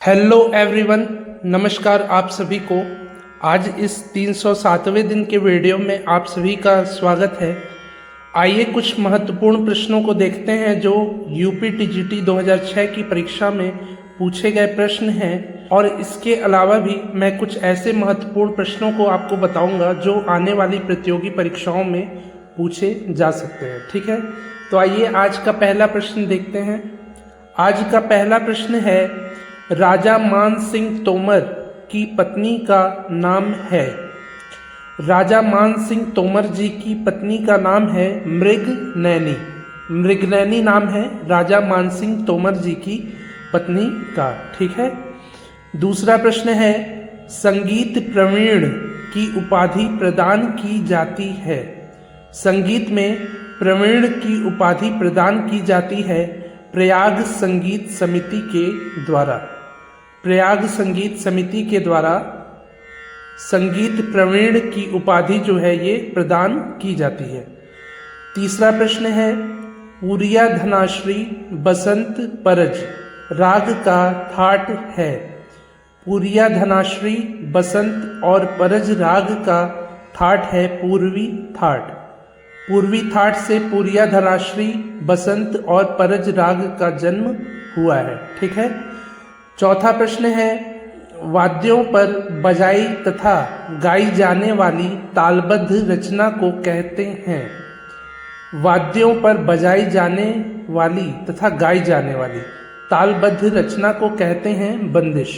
Hello everyone, नमस्कार आप सभी को। आज इस 307वें दिन के वीडियो में आप सभी का स्वागत है। आइए कुछ महत्वपूर्ण प्रश्नों को देखते हैं जो यूपी टीजीटी 2006 की परीक्षा में पूछे गए प्रश्न हैं, और इसके अलावा भी मैं कुछ ऐसे महत्वपूर्ण प्रश्नों को आपको बताऊंगा जो आने वाली प्रतियोगी परीक्षाओं में पूछे जा सकते हैं। ठीक है, तो आइए आज का पहला प्रश्न देखते हैं। आज का पहला प्रश्न है, राजा मान सिंह तोमर की पत्नी का नाम है। राजा मान सिंह तोमर जी की पत्नी का नाम है मृगनयनी। मृगनयनी नाम है राजा मान सिंह तोमर जी की पत्नी का। ठीक है, दूसरा प्रश्न है, संगीत प्रवीण की उपाधि प्रदान की जाती है। संगीत में प्रवीण की उपाधि प्रदान की जाती है प्रयाग संगीत समिति के द्वारा। प्रयाग संगीत समिति के द्वारा संगीत प्रवीण की उपाधि जो है ये प्रदान की जाती है। तीसरा प्रश्न है, पूरिया धनाश्री बसंत परज राग का थाट है। पूरिया धनाश्री बसंत और परज राग का थाट है पूर्वी थाट। पूर्वी थाट से पूरिया धनाश्री बसंत और परज राग का जन्म हुआ है। ठीक है, चौथा प्रश्न है, वाद्यों पर बजाई तथा गाई जाने वाली तालबद्ध रचना को कहते हैं। वाद्यों पर बजाई जाने वाली तथा गाई जाने वाली तालबद्ध रचना को कहते हैं बंदिश।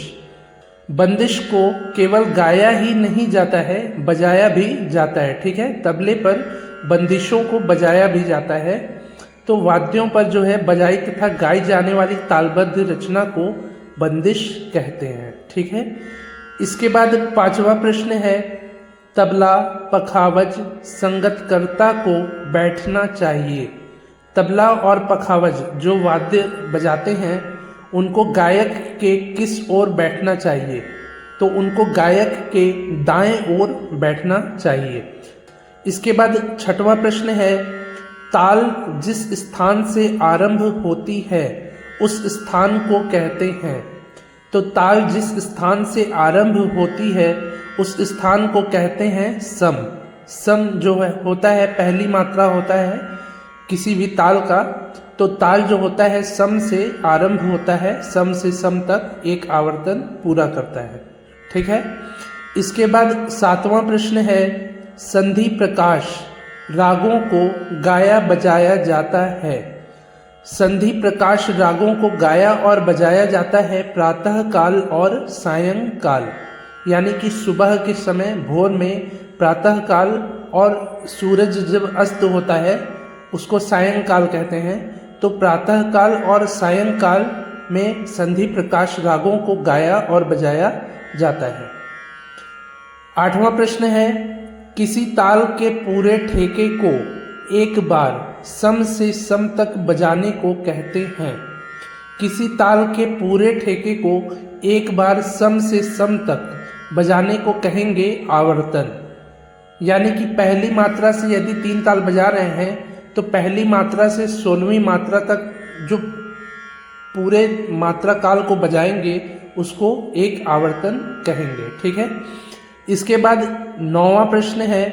बंदिश को केवल गाया ही नहीं जाता है, बजाया भी जाता है। ठीक है, तबले पर बंदिशों को बजाया भी जाता है। तो वाद्यों पर जो है बजाई तथा गाई जाने वाली तालबद्ध रचना को बंदिश कहते हैं। ठीक है, इसके बाद पांचवा प्रश्न है, तबला पखावज संगतकर्ता को बैठना चाहिए। तबला और पखावज जो वाद्य बजाते हैं उनको गायक के किस ओर बैठना चाहिए? तो उनको गायक के दाएं ओर बैठना चाहिए। इसके बाद छठवां प्रश्न है, ताल जिस स्थान से आरंभ होती है उस स्थान को कहते हैं। तो ताल जिस स्थान से आरंभ होती है उस स्थान को कहते हैं सम। सम जो है होता है पहली मात्रा होता है किसी भी ताल का, तो ताल जो होता है सम से आरंभ होता है, सम से सम तक एक आवर्तन पूरा करता है। ठीक है, इसके बाद सातवां प्रश्न है, संधि प्रकाश रागों को गाया बजाया जाता है। संधि प्रकाश रागों को गाया और बजाया जाता है प्रातः काल और सायंकाल, यानी कि सुबह के समय भोर में प्रातः काल, और सूरज जब अस्त होता है उसको सायंकाल कहते हैं। तो प्रातः काल और सायंकाल में संधि प्रकाश रागों को गाया और बजाया जाता है। आठवां प्रश्न है, किसी ताल के पूरे ठेके को एक बार सम से सम तक बजाने को कहते हैं। किसी ताल के पूरे ठेके को एक बार सम से सम तक बजाने को कहेंगे आवर्तन। यानी कि पहली मात्रा से यदि 3 ताल बजा रहे हैं तो पहली मात्रा से 16वीं मात्रा तक जो पूरे मात्रा काल को बजाएंगे उसको एक आवर्तन कहेंगे। ठीक है, इसके बाद 9वां प्रश्न है,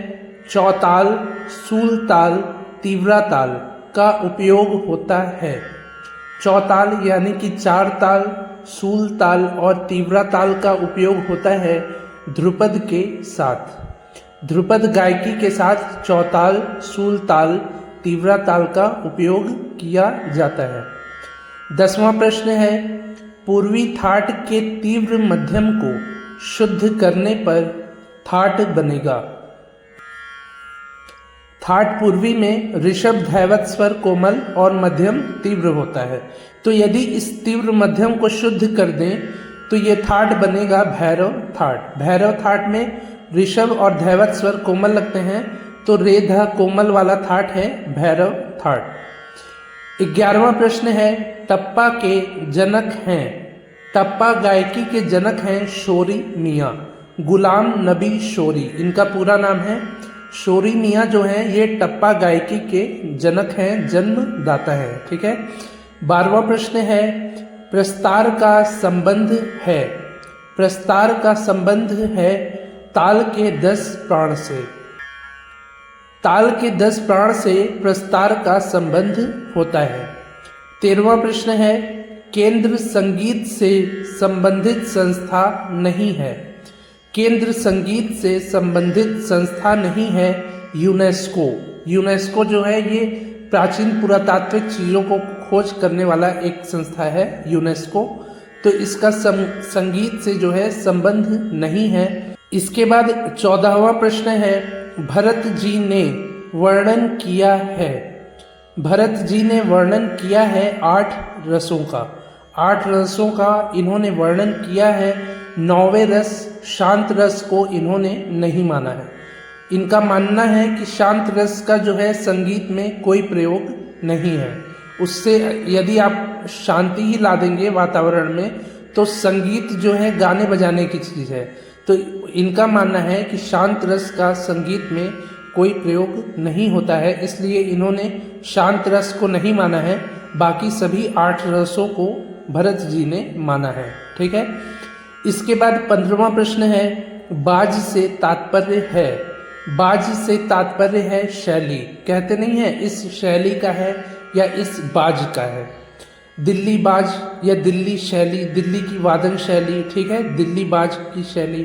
चौताल सूल ताल तीव्रा ताल का उपयोग होता है। चौताल यानी कि 4 ताल, सूल ताल और तीव्रा ताल का उपयोग होता है ध्रुपद के साथ। ध्रुपद गायकी के साथ चौताल, सूल ताल, तीव्रा ताल का उपयोग किया जाता है। 10वां प्रश्न है, पूर्वी थाट के तीव्र मध्यम को शुद्ध करने पर थाट बनेगा। थाट पूर्वी में ऋषभ धैवत स्वर कोमल और मध्यम तीव्र होता है। तो यदि इस तीव्र मध्यम को शुद्ध कर दें तो ये थाट बनेगा भैरव थाट। भैरव थाट में ऋषभ और धैवत स्वर कोमल लगते हैं, तो रे ध कोमल वाला थाट है भैरव थाट। 11वां प्रश्न है, टप्पा के जनक हैं। टप्पा गायकी के जनक हैं शोरी मियाँ, गुलाम नबी शोरी इनका पूरा नाम है। शोरी मियाँ जो हैं ये टप्पा गायकी के जनक हैं, जन्मदाता हैं। ठीक है, 12वां प्रश्न है, प्रस्तार का संबंध है? प्रस्तार का संबंध है ताल के 10 प्राण से। ताल के 10 प्राण से प्रस्तार का संबंध होता है। 13वां प्रश्न है, केंद्र संगीत से संबंधित संस्था नहीं है। केंद्र संगीत से संबंधित संस्था नहीं है यूनेस्को। यूनेस्को जो है ये प्राचीन पुरातात्विक चीज़ों को खोज करने वाला एक संस्था है यूनेस्को, तो इसका संगीत से जो है संबंध नहीं है। इसके बाद 14वां प्रश्न है, भरत जी ने वर्णन किया है। भरत जी ने वर्णन किया है 8 रसों का। 8 रसों का इन्होंने वर्णन किया है। 9वें रस शांत रस को इन्होंने नहीं माना है। इनका मानना है कि शांत रस का जो है संगीत में कोई प्रयोग नहीं है। उससे यदि आप शांति ही ला देंगे वातावरण में तो संगीत जो है गाने बजाने की चीज़ है। तो इनका मानना है कि शांत रस का संगीत में कोई प्रयोग नहीं होता है, इसलिए इन्होंने शांत रस को नहीं माना है। बाकी सभी 8 रसों को भरत जी ने माना है। ठीक है। इसके बाद 15वां प्रश्न है, बाज से तात्पर्य है। बाज से तात्पर्य है शैली। कहते नहीं है इस शैली का है या इस बाज का है। दिल्ली बाज या दिल्ली शैली, दिल्ली की वादन शैली, ठीक है, दिल्ली बाज की शैली।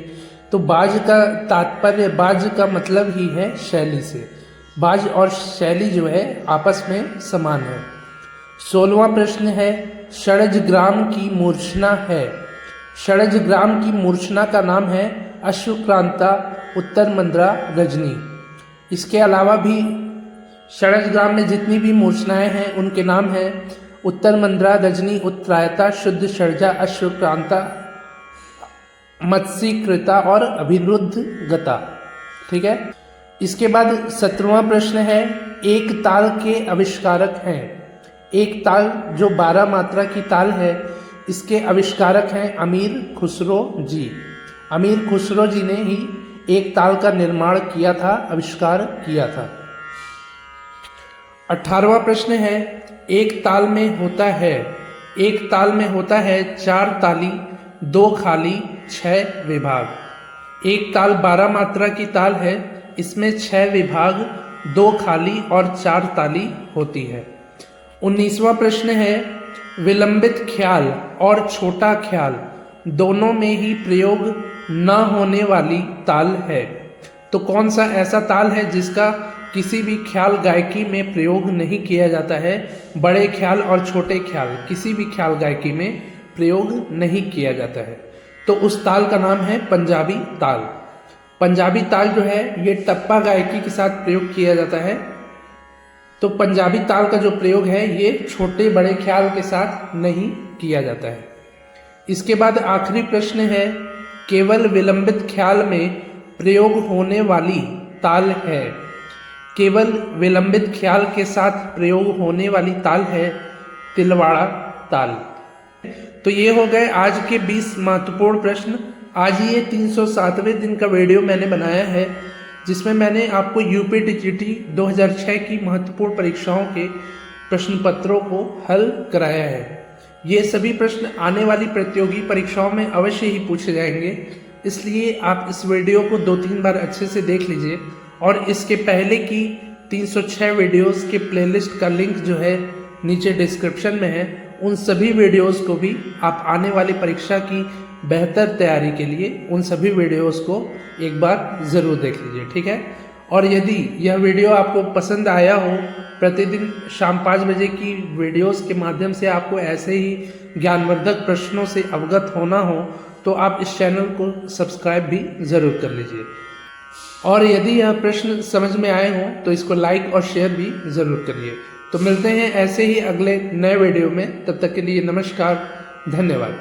तो बाज का तात्पर्य, बाज का मतलब ही है शैली से। बाज और शैली जो है आपस में समान है। 16वां प्रश्न है, षड्जग्राम की मूर्छना है। षड्जग्राम की मूर्छना का नाम है अश्वक्रांता, उत्तर मंद्रा, रजनी। इसके अलावा भी षड्जग्राम में जितनी भी मूर्छनाएं हैं उनके नाम हैं उत्तर मंद्रा, रजनी, उत्तरायता, शुद्ध षड्जा, अश्वक्रांता, मत्स्यकृता और अभिरुद्ध गता। ठीक है। इसके बाद 17वां प्रश्न है, एक ताल के आविष्कारक हैं। एक ताल जो 12 मात्रा की ताल है, इसके आविष्कारक हैं अमीर खुसरो जी। अमीर खुसरो जी ने ही एक ताल का निर्माण किया था, आविष्कार किया था। 18वां प्रश्न है, एक ताल में होता है। एक ताल में होता है 4 ताली, 2 खाली, 6 विभाग। एक ताल 12 मात्रा की ताल है, इसमें 6 विभाग, 2 खाली और 4 ताली होती है। 19वां प्रश्न है, विलंबित ख्याल और छोटा ख्याल दोनों में ही प्रयोग न होने वाली ताल है। तो कौन सा ऐसा ताल है जिसका किसी भी ख्याल गायकी में प्रयोग नहीं किया जाता है? बड़े ख्याल और छोटे ख्याल किसी भी ख्याल गायकी में प्रयोग नहीं किया जाता है। तो उस ताल का नाम है पंजाबी ताल। पंजाबी ताल जो है ये टप्पा गायकी के साथ प्रयोग किया जाता है। तो पंजाबी ताल का जो प्रयोग है ये छोटे बड़े ख्याल के साथ नहीं किया जाता है। इसके बाद आखिरी प्रश्न है, केवल विलंबित ख्याल में प्रयोग होने वाली ताल है। केवल विलंबित ख्याल के साथ प्रयोग होने वाली ताल है तिलवाड़ा ताल। तो ये हो गए आज के 20 महत्वपूर्ण प्रश्न। आज ये 307वें दिन का वीडियो मैंने बनाया है, जिसमें मैंने आपको यूपीटीजीटी 2006 की महत्वपूर्ण परीक्षाओं के प्रश्न पत्रों को हल कराया है। ये सभी प्रश्न आने वाली प्रतियोगी परीक्षाओं में अवश्य ही पूछे जाएंगे, इसलिए आप इस वीडियो को 2-3 बार अच्छे से देख लीजिए। और इसके पहले की 306 वीडियोस के प्लेलिस्ट का लिंक जो है नीचे डिस्क्रिप्शन में है। उन सभी वीडियोस को भी आप आने वाली परीक्षा की बेहतर तैयारी के लिए उन सभी वीडियोस को एक बार ज़रूर देख लीजिए। ठीक है। और यदि यह वीडियो आपको पसंद आया हो, प्रतिदिन शाम 5 बजे की वीडियोस के माध्यम से आपको ऐसे ही ज्ञानवर्धक प्रश्नों से अवगत होना हो, तो आप इस चैनल को सब्सक्राइब भी ज़रूर कर लीजिए। और यदि यह प्रश्न समझ में आए हों तो इसको लाइक और शेयर भी ज़रूर करिए। तो मिलते हैं ऐसे ही अगले नए वीडियो में। तब तक के लिए नमस्कार, धन्यवाद।